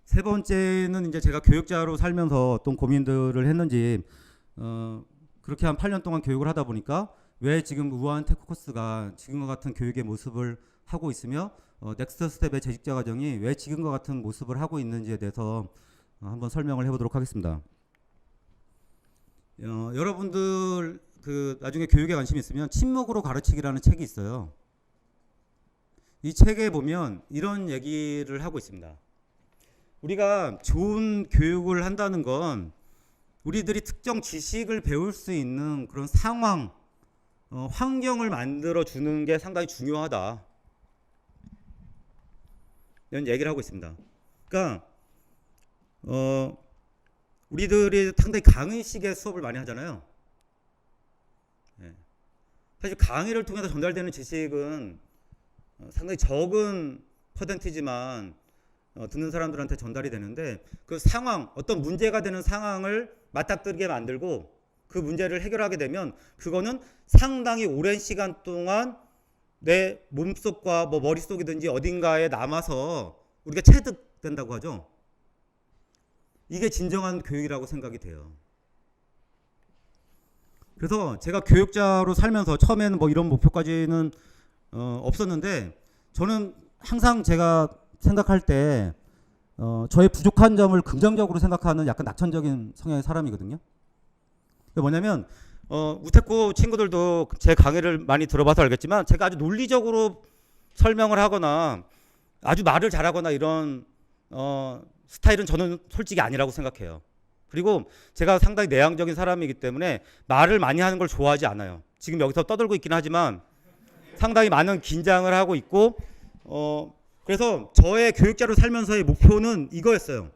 세 번째는 이제 제가 교육자로 살면서 어떤 고민들을 했는지 그렇게 한 8년 동안 교육을 하다 보니까 왜 지금 우아한 테크코스가 지금과 같은 교육의 모습을 하고 있으며 넥스트 스텝의 재직자 과정이 왜 지금과 같은 모습을 하고 있는지에 대해서 한번 설명을 해보도록 하겠습니다. 여러분들 그 나중에 교육에 관심이 있으면 침묵으로 가르치기라는 책이 있어요. 이 책에 보면 이런 얘기를 하고 있습니다. 우리가 좋은 교육을 한다는 건 우리들이 특정 지식을 배울 수 있는 그런 상황, 환경을 만들어 주는 게 상당히 중요하다. 이런 얘기를 하고 있습니다. 그러니까 우리들이 상당히 강의식의 수업을 많이 하잖아요. 사실 강의를 통해서 전달되는 지식은 상당히 적은 퍼센티지만 듣는 사람들한테 전달이 되는데 그 상황, 어떤 문제가 되는 상황을 맞닥뜨리게 만들고 그 문제를 해결하게 되면 그거는 상당히 오랜 시간 동안 내 몸속과 뭐 머릿속이든지 어딘가에 남아서 우리가 체득된다고 하죠. 이게 진정한 교육이라고 생각이 돼요. 그래서 제가 교육자로 살면서 처음에는 뭐 이런 목표까지는 없었는데 저는 항상 제가 생각할 때 저의 부족한 점을 긍정적으로 생각하는 약간 낙천적인 성향의 사람이거든요. 뭐냐면 우테코 친구들도 제 강의를 많이 들어봐서 알겠지만 제가 아주 논리적으로 설명을 하거나 아주 말을 잘하거나 이런 스타일은 저는 솔직히 아니라고 생각해요. 그리고 제가 상당히 내향적인 사람이기 때문에 말을 많이 하는 걸 좋아하지 않아요. 지금 여기서 떠들고 있긴 하지만 상당히 많은 긴장을 하고 있고 그래서 저의 교육자로 살면서의 목표는 이거였어요.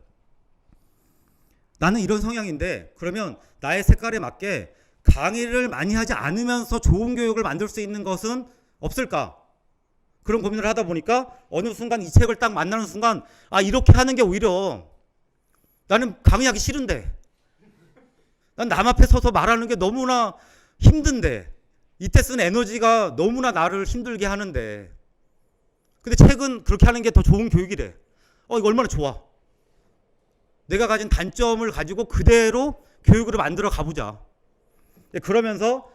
나는 이런 성향인데 그러면 나의 색깔에 맞게 강의를 많이 하지 않으면서 좋은 교육을 만들 수 있는 것은 없을까? 그런 고민을 하다 보니까 어느 순간 이 책을 딱 만나는 순간 이렇게 하는 게 오히려 나는 강의하기 싫은데 난 남 앞에 서서 말하는 게 너무나 힘든데 이때 쓴 에너지가 너무나 나를 힘들게 하는데 근데 책은 그렇게 하는 게 더 좋은 교육이래. 이거 얼마나 좋아. 내가 가진 단점을 가지고 그대로 교육으로 만들어 가보자. 그러면서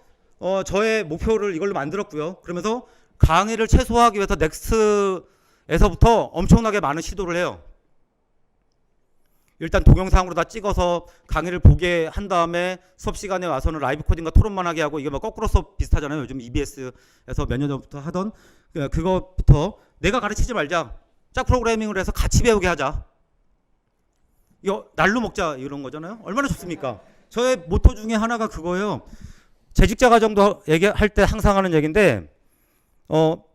저의 목표를 이걸로 만들었고요. 그러면서 강의를 최소화하기 위해서 넥스트에서부터 엄청나게 많은 시도를 해요. 일단 동영상으로 다 찍어서 강의를 보게 한 다음에 수업 시간에 와서는 라이브 코딩과 토론만 하게 하고 이게 뭐 거꾸로 수업 비슷하잖아요. 요즘 EBS에서 몇 년 전부터 하던 그것부터 내가 가르치지 말자. 짝 프로그래밍을 해서 같이 배우게 하자. 이거 날로 먹자 이런 거잖아요. 얼마나 좋습니까? 저의 모토 중에 하나가 그거예요. 재직자 과정도 얘기할 때 항상 하는 얘기인데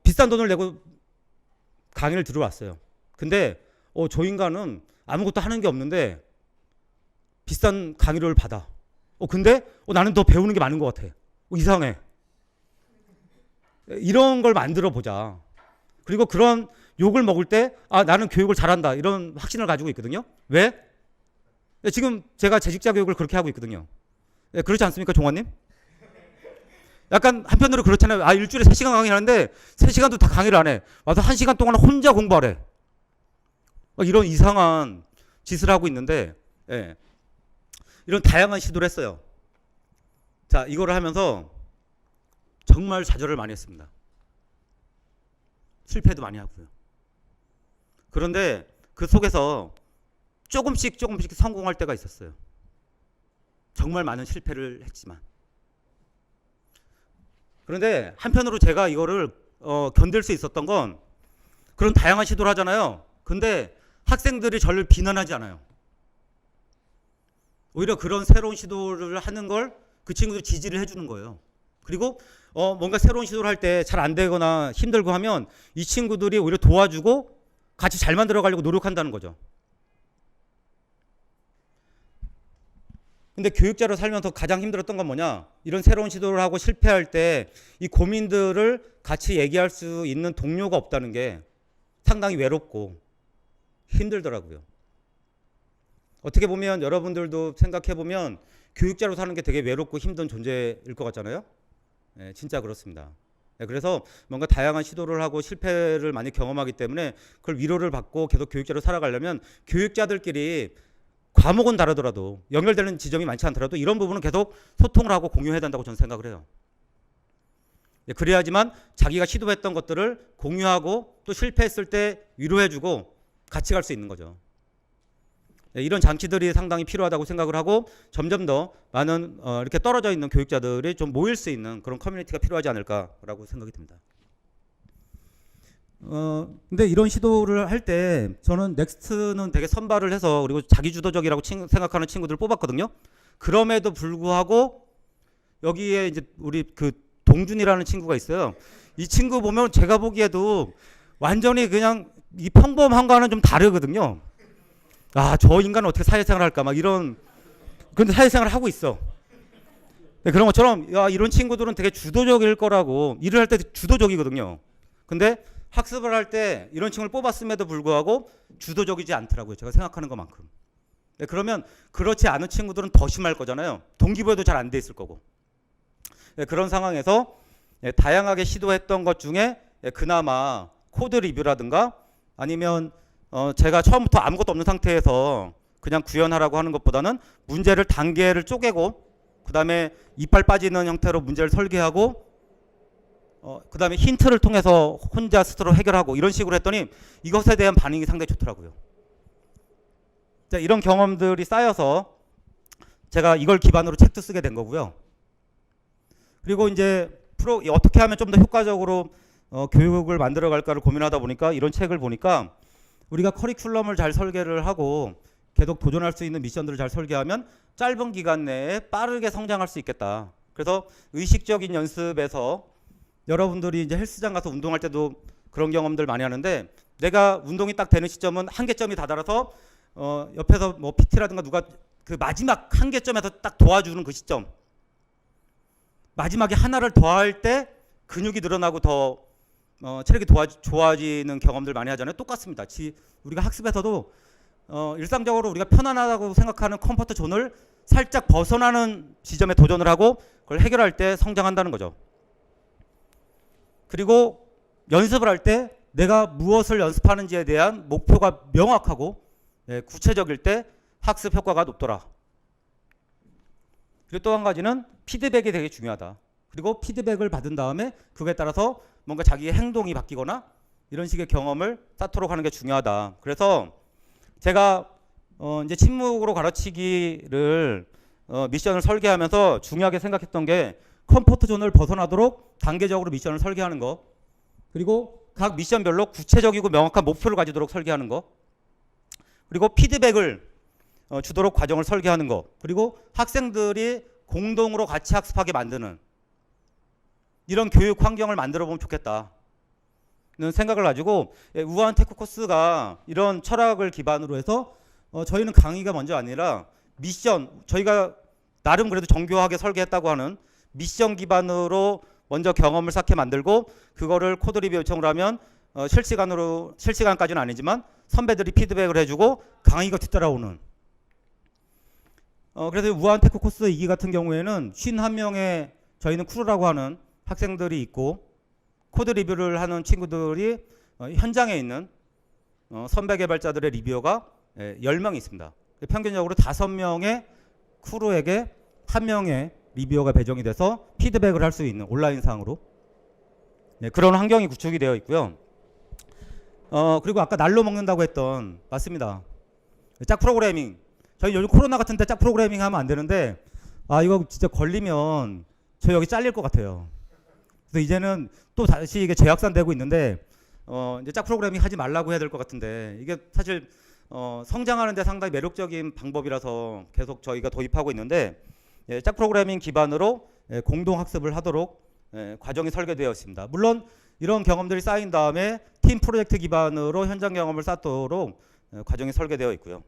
비싼 돈을 내고 강의를 들어왔어요. 근데 저 인간은 아무것도 하는 게 없는데 비싼 강의료를 받아. 근데 나는 더 배우는 게 많은 것 같아. 이상해. 이런 걸 만들어 보자. 그리고 그런 욕을 먹을 때 나는 교육을 잘한다 이런 확신을 가지고 있거든요. 왜? 지금 제가 재직자 교육을 그렇게 하고 있거든요. 그렇지 않습니까, 종환님? 약간 한편으로 그렇잖아요. 일주일에 3시간 강의하는데 3시간도 다 강의를 안 해. 와서 1시간 동안 혼자 공부하래. 이런 이상한 짓을 하고 있는데 이런 다양한 시도를 했어요. 자, 이거를 하면서 정말 좌절을 많이 했습니다. 실패도 많이 하고요. 그런데 그 속에서 조금씩 성공할 때가 있었어요. 정말 많은 실패를 했지만. 그런데 한편으로 제가 이거를 견딜 수 있었던 건 그런 다양한 시도를 하잖아요. 근데 학생들이 저를 비난하지 않아요. 오히려 그런 새로운 시도를 하는 걸 그 친구들이 지지를 해주는 거예요. 그리고 뭔가 새로운 시도를 할 때 잘 안 되거나 힘들고 하면 이 친구들이 오히려 도와주고 같이 잘 만들어 가려고 노력한다는 거죠. 근데 교육자로 살면서 가장 힘들었던 건 뭐냐? 이런 새로운 시도를 하고 실패할 때 이 고민들을 같이 얘기할 수 있는 동료가 없다는 게 상당히 외롭고 힘들더라고요. 어떻게 보면 여러분들도 생각해 보면 교육자로 사는 게 되게 외롭고 힘든 존재일 것 같잖아요. 진짜 그렇습니다. 그래서 뭔가 다양한 시도를 하고 실패를 많이 경험하기 때문에 그걸 위로를 받고 계속 교육자로 살아가려면 교육자들끼리 과목은 다르더라도 연결되는 지점이 많지 않더라도 이런 부분은 계속 소통을 하고 공유해야 된다고 저는 생각을 해요. 그래야지만 자기가 시도했던 것들을 공유하고 또 실패했을 때 위로해주고 같이 갈 수 있는 거죠. 이런 장치들이 상당히 필요하다고 생각을 하고 점점 더 많은 이렇게 떨어져 있는 교육자들이 좀 모일 수 있는 그런 커뮤니티가 필요하지 않을까라고 생각이 듭니다. 근데 이런 시도를 할 때 저는 넥스트는 되게 선발을 해서 그리고 자기주도적이라고 생각하는 친구들을 뽑았거든요. 그럼에도 불구하고 여기에 이제 우리 그 동준이라는 친구가 있어요. 이 친구 보면 제가 보기에도 완전히 그냥 이 평범한 거는 좀 다르거든요. 아, 저 인간은 어떻게 사회생활 할까 막 이런. 근데 사회생활을 하고 있어. 그런 것처럼 야, 이런 친구들은 되게 주도적일 거라고, 일을 할 때 주도적이거든요. 근데 학습을 할 때 이런 친구를 뽑았음에도 불구하고 주도적이지 않더라고요. 제가 생각하는 것만큼. 그러면 그렇지 않은 친구들은 더 심할 거잖아요. 동기부여도 잘 안 돼 있을 거고. 그런 상황에서 다양하게 시도했던 것 중에 그나마 코드 리뷰라든가 아니면 제가 처음부터 아무것도 없는 상태에서 그냥 구현하라고 하는 것보다는 문제를 단계를 쪼개고 그 다음에 이빨 빠지는 형태로 문제를 설계하고 그 다음에 힌트를 통해서 혼자 스스로 해결하고 이런 식으로 했더니 이것에 대한 반응이 상당히 좋더라고요. 자, 이런 경험들이 쌓여서 제가 이걸 기반으로 책도 쓰게 된 거고요. 그리고 이제 어떻게 하면 좀 더 효과적으로 교육을 만들어 갈까를 고민하다 보니까 이런 책을 보니까 우리가 커리큘럼을 잘 설계를 하고 계속 도전할 수 있는 미션들을 잘 설계하면 짧은 기간 내에 빠르게 성장할 수 있겠다. 그래서 의식적인 연습에서 여러분들이 이제 헬스장 가서 운동할 때도 그런 경험들 많이 하는데 내가 운동이 딱 되는 시점은 한계점이 다다라서 옆에서 뭐 PT라든가 누가 그 마지막 한계점에서 딱 도와주는 그 시점, 마지막에 하나를 더할 때 근육이 늘어나고 더 체력이 좋아지는 경험들 많이 하잖아요. 똑같습니다. 우리가 학습에서도 일상적으로 우리가 편안하다고 생각하는 컴포트 존을 살짝 벗어나는 지점에 도전을 하고 그걸 해결할 때 성장한다는 거죠. 그리고 연습을 할 때 내가 무엇을 연습하는지에 대한 목표가 명확하고 구체적일 때 학습 효과가 높더라. 그리고 또 한 가지는 피드백이 되게 중요하다. 그리고 피드백을 받은 다음에 그거에 따라서 뭔가 자기의 행동이 바뀌거나 이런 식의 경험을 쌓도록 하는 게 중요하다. 그래서 제가 이제 침묵으로 가르치기를 미션을 설계하면서 중요하게 생각했던 게 컴포트 존을 벗어나도록 단계적으로 미션을 설계하는 거, 그리고 각 미션별로 구체적이고 명확한 목표를 가지도록 설계하는 거, 그리고 피드백을 주도록 과정을 설계하는 거, 그리고 학생들이 공동으로 같이 학습하게 만드는 이런 교육 환경을 만들어 보면 좋겠다는 생각을 가지고 우아한 테크 코스가 이런 철학을 기반으로 해서 저희는 강의가 먼저 아니라 미션, 저희가 나름 그래도 정교하게 설계했다고 하는 미션 기반으로 먼저 경험을 쌓게 만들고 그거를 코드 리뷰 요청을 하면 실시간까지는 아니지만 선배들이 피드백을 해주고 강의가 뒤따라오는. 그래서 우아한 테크 코스 2기 같은 경우에는 51명의 저희는 크루라고 하는 학생들이 있고 코드 리뷰를 하는 친구들이 현장에 있는 선배 개발자들의 리뷰어가 10명이 있습니다. 평균적으로 5명의 크루에게 1명의 리뷰어가 배정이 돼서 피드백을 할 수 있는 온라인상으로 그런 환경이 구축이 되어 있고요. 그리고 아까 날로 먹는다고 했던, 맞습니다. 짝 프로그래밍. 저희 요즘 코로나 같은 때 짝 프로그래밍 하면 안 되는데 이거 진짜 걸리면 저 여기 잘릴 것 같아요. 그래서 이제는 또 다시 이게 재확산되고 있는데 이제 짝 프로그래밍 하지 말라고 해야 될 것 같은데 이게 사실 성장하는 데 상당히 매력적인 방법이라서 계속 저희가 도입하고 있는데 짝 프로그래밍 기반으로 공동 학습을 하도록 과정이 설계되어 있습니다. 물론 이런 경험들이 쌓인 다음에 팀 프로젝트 기반으로 현장 경험을 쌓도록 과정이 설계되어 있고요.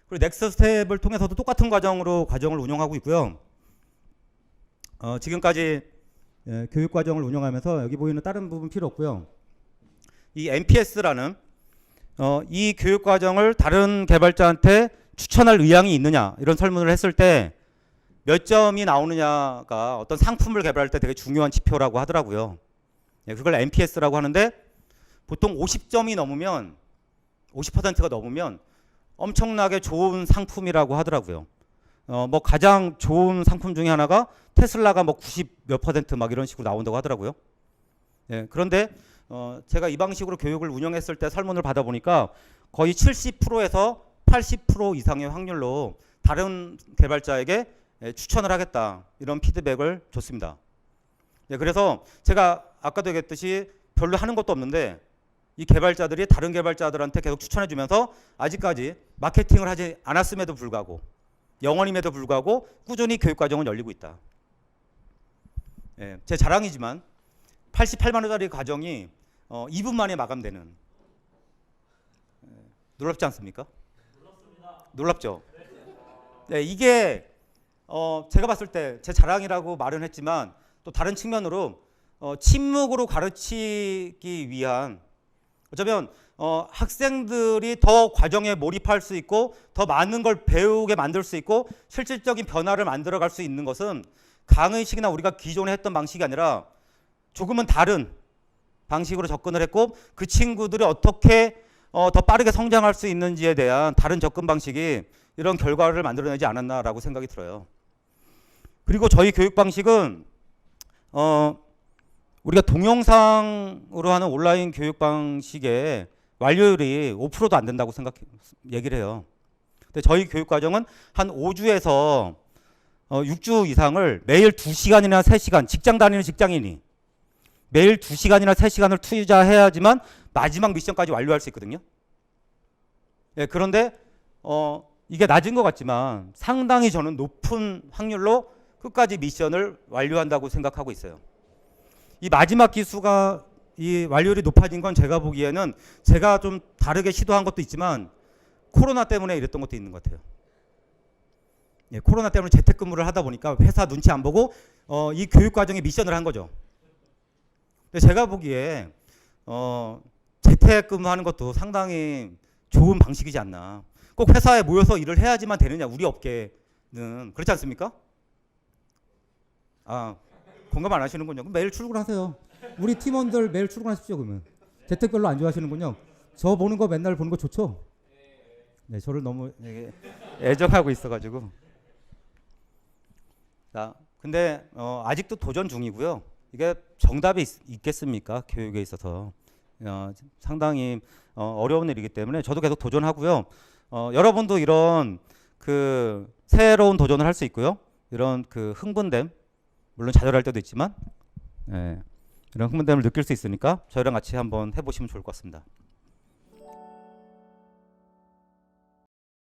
그리고 넥스트 스텝을 통해서도 똑같은 과정으로 과정을 운영하고 있고요. 지금까지 교육 과정을 운영하면서 여기 보이는 다른 부분 필요 없고요. 이 MPS라는 이 교육 과정을 다른 개발자한테 추천할 의향이 있느냐 이런 설문을 했을 때 몇 점이 나오느냐가 어떤 상품을 개발할 때 되게 중요한 지표라고 하더라고요. 예, 그걸 NPS라고 하는데 보통 50점이 넘으면 50%가 넘으면 엄청나게 좋은 상품이라고 하더라고요. 뭐 가장 좋은 상품 중에 하나가 테슬라가 뭐 90 몇 퍼센트 막 이런 식으로 나온다고 하더라고요. 예, 그런데 제가 이 방식으로 교육을 운영했을 때 설문을 받아보니까 거의 70%에서 80% 이상의 확률로 다른 개발자에게 추천을 하겠다 이런 피드백을 줬습니다. 예, 그래서 제가 아까도 얘기했듯이 별로 하는 것도 없는데 이 개발자들이 다른 개발자들한테 계속 추천해주면서 아직까지 마케팅을 하지 않았음에도 불구하고 영원임에도 불구하고 꾸준히 교육과정은 열리고 있다. 예, 제 자랑이지만 88만 원짜리 과정이 2분 만에 마감되는, 놀랍지 않습니까? 놀랍죠? 네, 이게 제가 봤을 때 제 자랑이라고 말은 했지만 또 다른 측면으로 침묵으로 가르치기 위한, 어쩌면 학생들이 더 과정에 몰입할 수 있고 더 많은 걸 배우게 만들 수 있고 실질적인 변화를 만들어갈 수 있는 것은 강의식이나 우리가 기존에 했던 방식이 아니라 조금은 다른 방식으로 접근을 했고 그 친구들이 어떻게 더 빠르게 성장할 수 있는지에 대한 다른 접근 방식이 이런 결과를 만들어내지 않았나라고 생각이 들어요. 그리고 저희 교육 방식은 우리가 동영상으로 하는 온라인 교육 방식의 완료율이 5%도 안 된다고 얘기를 해요. 근데 저희 교육 과정은 한 5주에서 6주 이상을 매일 2시간이나 3시간, 직장 다니는 직장인이 매일 2시간이나 3시간을 투자해야지만 마지막 미션까지 완료할 수 있거든요. 예, 그런데 이게 낮은 것 같지만 상당히 저는 높은 확률로 끝까지 미션을 완료한다고 생각하고 있어요. 이 마지막 기수가 이 완료율이 높아진 건 제가 보기에는 제가 좀 다르게 시도한 것도 있지만 코로나 때문에 이랬던 것도 있는 것 같아요. 예, 코로나 때문에 재택근무를 하다 보니까 회사 눈치 안 보고 이 교육 과정에 미션을 한 거죠. 근데 제가 보기에 재택근무하는 것도 상당히 좋은 방식이지 않나. 꼭 회사에 모여서 일을 해야지만 되느냐, 우리 업계는. 그렇지 않습니까? 아, 공감 안 하시는군요. 그럼 매일 출근하세요. 우리 팀원들 매일 출근하십시오. 그러면 재택 별로 안 좋아하시는군요. 저 보는 거 맨날 보는 거 좋죠? 네, 저를 너무 애정하고 있어가지고. 자, 근데 아직도 도전 중이고요. 이게 정답이 있겠습니까? 교육에 있어서 상당히 어려운 일이기 때문에 저도 계속 도전하고요. 여러분도 이런 그 새로운 도전을 할 수 있고요. 이런 그 흥분됨, 물론 좌절할 때도 있지만 이런 흥분됨을 느낄 수 있으니까 저희랑 같이 한번 해보시면 좋을 것 같습니다.